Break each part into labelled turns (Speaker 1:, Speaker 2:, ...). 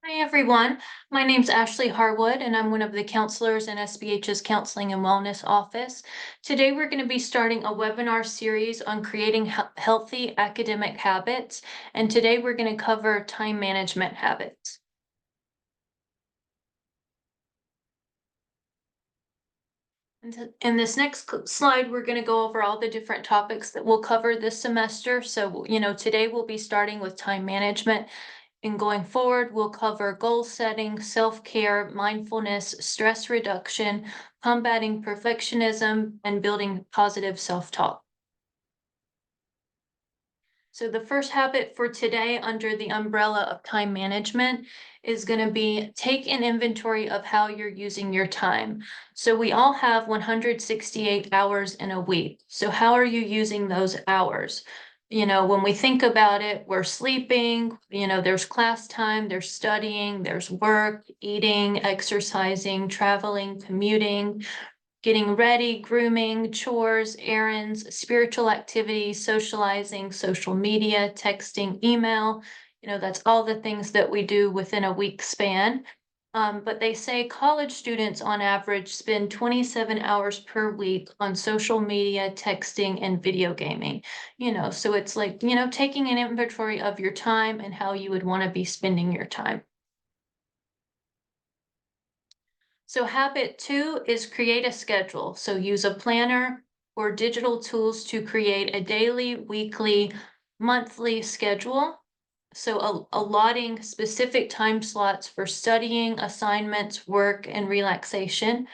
Speaker 1: Hi, everyone. My name's Ashley Harwood, and I'm one of the counselors in SBH's Counseling and Wellness Office. Today, we're going to be starting a webinar series on creating healthy academic habits, and today we're going to cover time management habits. In this next slide, we're going to go over all the different topics that we'll cover this semester. So, today we'll be starting with time management. And going forward, we'll cover goal setting, self-care, mindfulness, stress reduction, combating perfectionism, and building positive self-talk. So the first habit for today under the umbrella of time management is going to be take an inventory of how you're using your time. So we all have 168 hours in a week. So how are you using those hours? When we think about it, we're sleeping, there's class time, there's studying, there's work, eating, exercising, traveling, commuting, getting ready, grooming, chores, errands, spiritual activities, socializing, social media, texting, email. That's all the things that we do within a week span. But they say college students on average spend 27 hours per week on social media, texting, and video gaming. So it's like, taking an inventory of your time and how you would want to be spending your time. So habit 2 is create a schedule. So use a planner or digital tools to create a daily, weekly, monthly schedule. So allotting specific time slots for studying, assignments, work, and relaxation.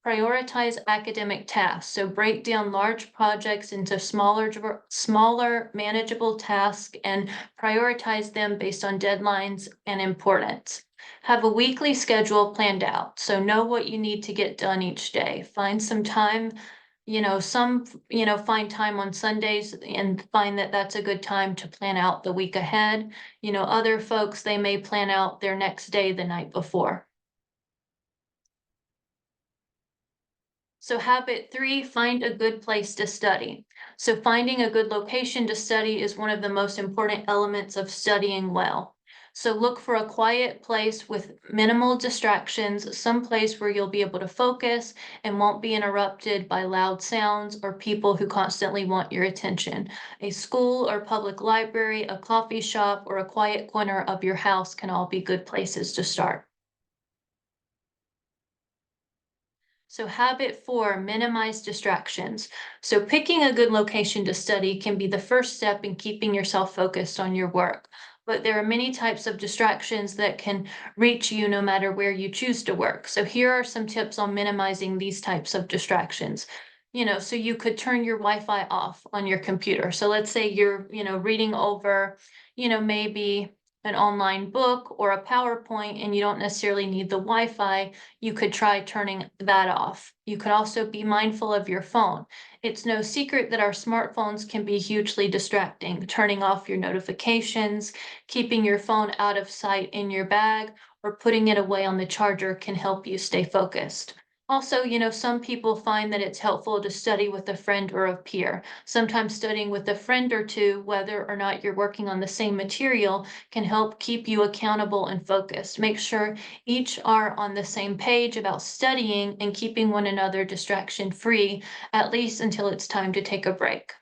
Speaker 1: Prioritize academic tasks. So break down large projects into smaller manageable tasks and prioritize them based on deadlines and importance. Have a weekly schedule planned out. So know what you need to get done each day. Find some time, find time on Sundays and find that that's a good time to plan out the week ahead. Other folks, they may plan out their next day the night before. So habit 3, find a good place to study. So finding a good location to study is one of the most important elements of studying well. So look for a quiet place with minimal distractions, some place where you'll be able to focus and won't be interrupted by loud sounds or people who constantly want your attention. A school or public library, a coffee shop, or a quiet corner of your house can all be good places to start. So habit 4, minimize distractions. So picking a good location to study can be the first step in keeping yourself focused on your work. But there are many types of distractions that can reach you no matter where you choose to work. So here are some tips on minimizing these types of distractions. So you could turn your Wi-Fi off on your computer. So let's say you're, reading over, maybe an online book or a PowerPoint and you don't necessarily need the Wi-Fi, you could try turning that off. You could also be mindful of your phone. It's no secret that our smartphones can be hugely distracting. Turning off your notifications, keeping your phone out of sight in your bag, or putting it away on the charger can help you stay focused. Also, some people find that it's helpful to study with a friend or a peer. Sometimes studying with a friend or two, whether or not you're working on the same material, can help keep you accountable and focused. Make sure each are on the same page about studying and keeping one another distraction free, at least until it's time to take a break.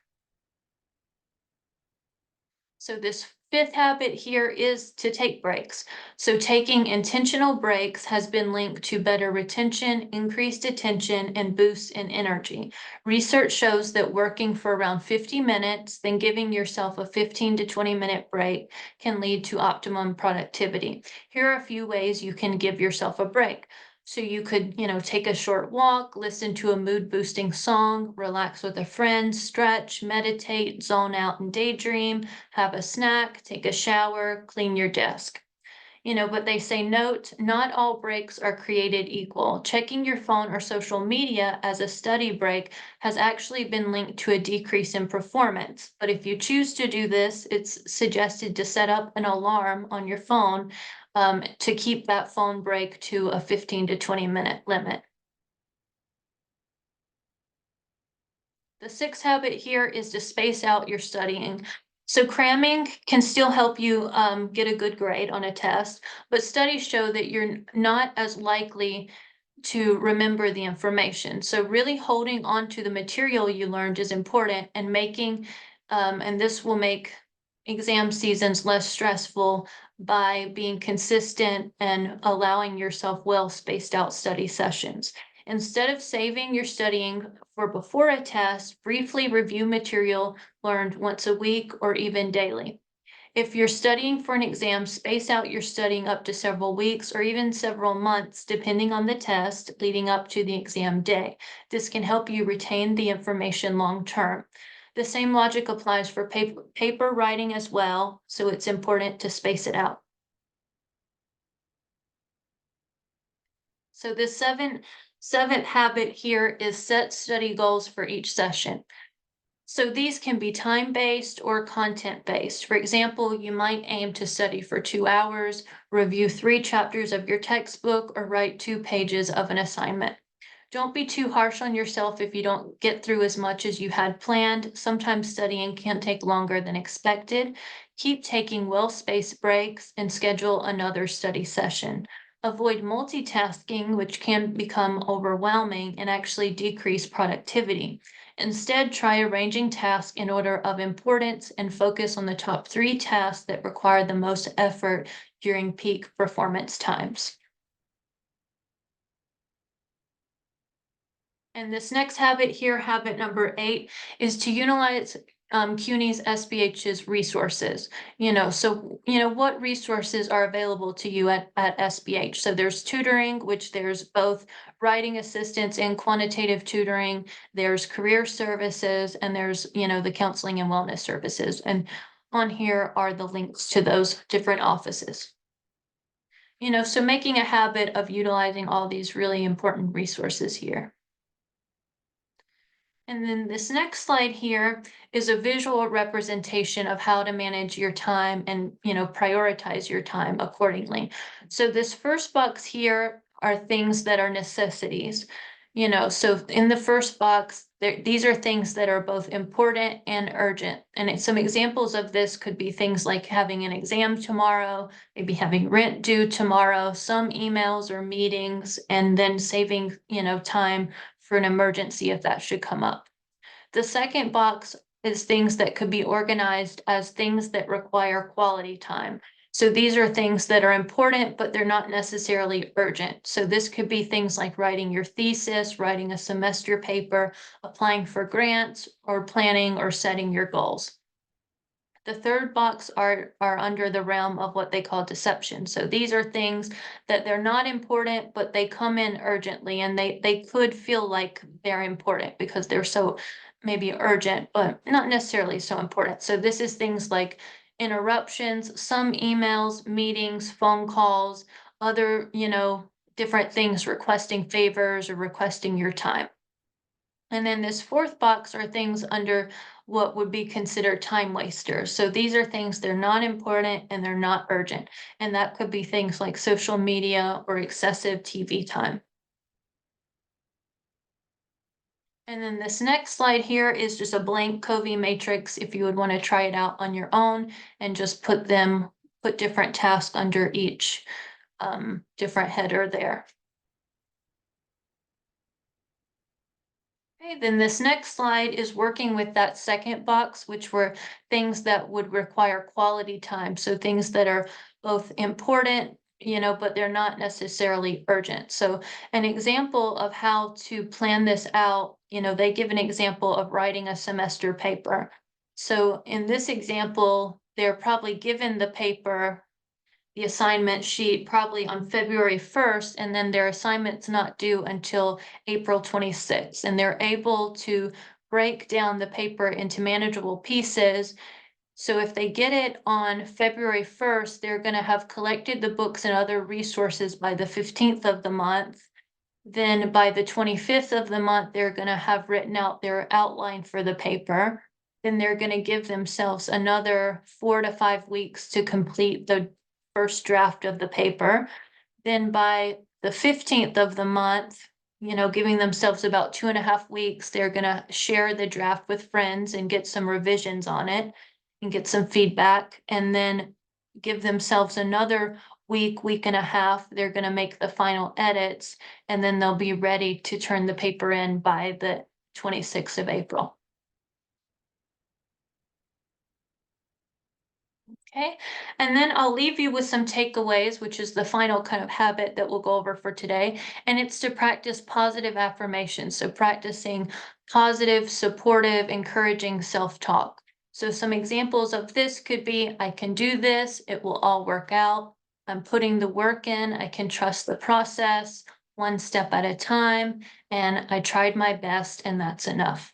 Speaker 1: So this fifth habit here is to take breaks. So taking intentional breaks has been linked to better retention, increased attention, and boosts in energy. Research shows that working for around 50 minutes, then giving yourself a 15 to 20-minute break can lead to optimum productivity. Here are a few ways you can give yourself a break. So you could, take a short walk, listen to a mood boosting song, relax with a friend, stretch, meditate, zone out and daydream, have a snack, take a shower, clean your desk. But they say, note, not all breaks are created equal. Checking your phone or social media as a study break has actually been linked to a decrease in performance. But if you choose to do this, it's suggested to set up an alarm on your phone to keep that phone break to a 15 to 20-minute limit. The sixth habit here is to space out your studying. So cramming can still help you get a good grade on a test, but studies show that you're not as likely to remember the information. So really holding on to the material you learned is important and and this will make exam seasons less stressful by being consistent and allowing yourself well spaced out study sessions. Instead of saving your studying for before a test, briefly review material learned once a week or even daily. If you're studying for an exam, space out your studying up to several weeks or even several months, depending on the test leading up to the exam day. This can help you retain the information long term. The same logic applies for paper writing as well, so it's important to space it out. So the seventh habit here is set study goals for each session. So these can be time-based or content-based. For example, you might aim to study for 2 hours, review 3 chapters of your textbook, or write 2 pages of an assignment. Don't be too harsh on yourself if you don't get through as much as you had planned. Sometimes studying can take longer than expected. Keep taking well-spaced breaks and schedule another study session. Avoid multitasking, which can become overwhelming and actually decrease productivity. Instead, try arranging tasks in order of importance and focus on the top 3 tasks that require the most effort during peak performance times. And this next habit here, habit number 8, is to utilize CUNY's SBH's resources. What resources are available to you at SBH? So there's tutoring, which there's both writing assistance and quantitative tutoring, there's career services, and there's, the counseling and wellness services. And on here are the links to those different offices. So making a habit of utilizing all these really important resources here. And then this next slide here is a visual representation of how to manage your time and, prioritize your time accordingly. So this first box here are things that are necessities. So in the first box, these are things that are both important and urgent. And some examples of this could be things like having an exam tomorrow, maybe having rent due tomorrow, some emails or meetings, and then saving, time for an emergency if that should come up. The second box is things that could be organized as things that require quality time. So these are things that are important, but they're not necessarily urgent. So this could be things like writing your thesis, writing a semester paper, applying for grants, or planning or setting your goals. The third box are under the realm of what they call deception. So these are things that they're not important, but they come in urgently and they could feel like they're important because they're so maybe urgent, but not necessarily so important. So this is things like interruptions, some emails, meetings, phone calls, other, different things requesting favors or requesting your time. And then this fourth box are things under what would be considered time wasters. So these are things they're not important and they're not urgent. And that could be things like social media or excessive TV time. And then this next slide here is just a blank Covey matrix if you would want to try it out on your own and just put different tasks under each different header there. Okay, then this next slide is working with that second box, which were things that would require quality time. So things that are both important, but they're not necessarily urgent. So an example of how to plan this out, they give an example of writing a semester paper. So in this example, they're probably given the paper, the assignment sheet probably on February 1st, and then their assignment's not due until April 26th. And they're able to break down the paper into manageable pieces. So if they get it on February 1st, they're going to have collected the books and other resources by the 15th of the month. Then by the 25th of the month, they're going to have written out their outline for the paper. Then they're going to give themselves another 4 to 5 weeks to complete the first draft of the paper. Then by the 15th of the month, giving themselves about 2.5 weeks, they're going to share the draft with friends and get some revisions on it. and get some feedback, and then give themselves another week, week and a half. They're going to make the final edits, and then they'll be ready to turn the paper in by the 26th of April. Okay, and then I'll leave you with some takeaways, which is the final kind of habit that we'll go over for today. And it's to practice positive affirmations. So, practicing positive, supportive, encouraging self talk. So, some examples of this could be I can do this, it will all work out. I'm putting the work in, I can trust the process, one step at a time, and I tried my best, and that's enough.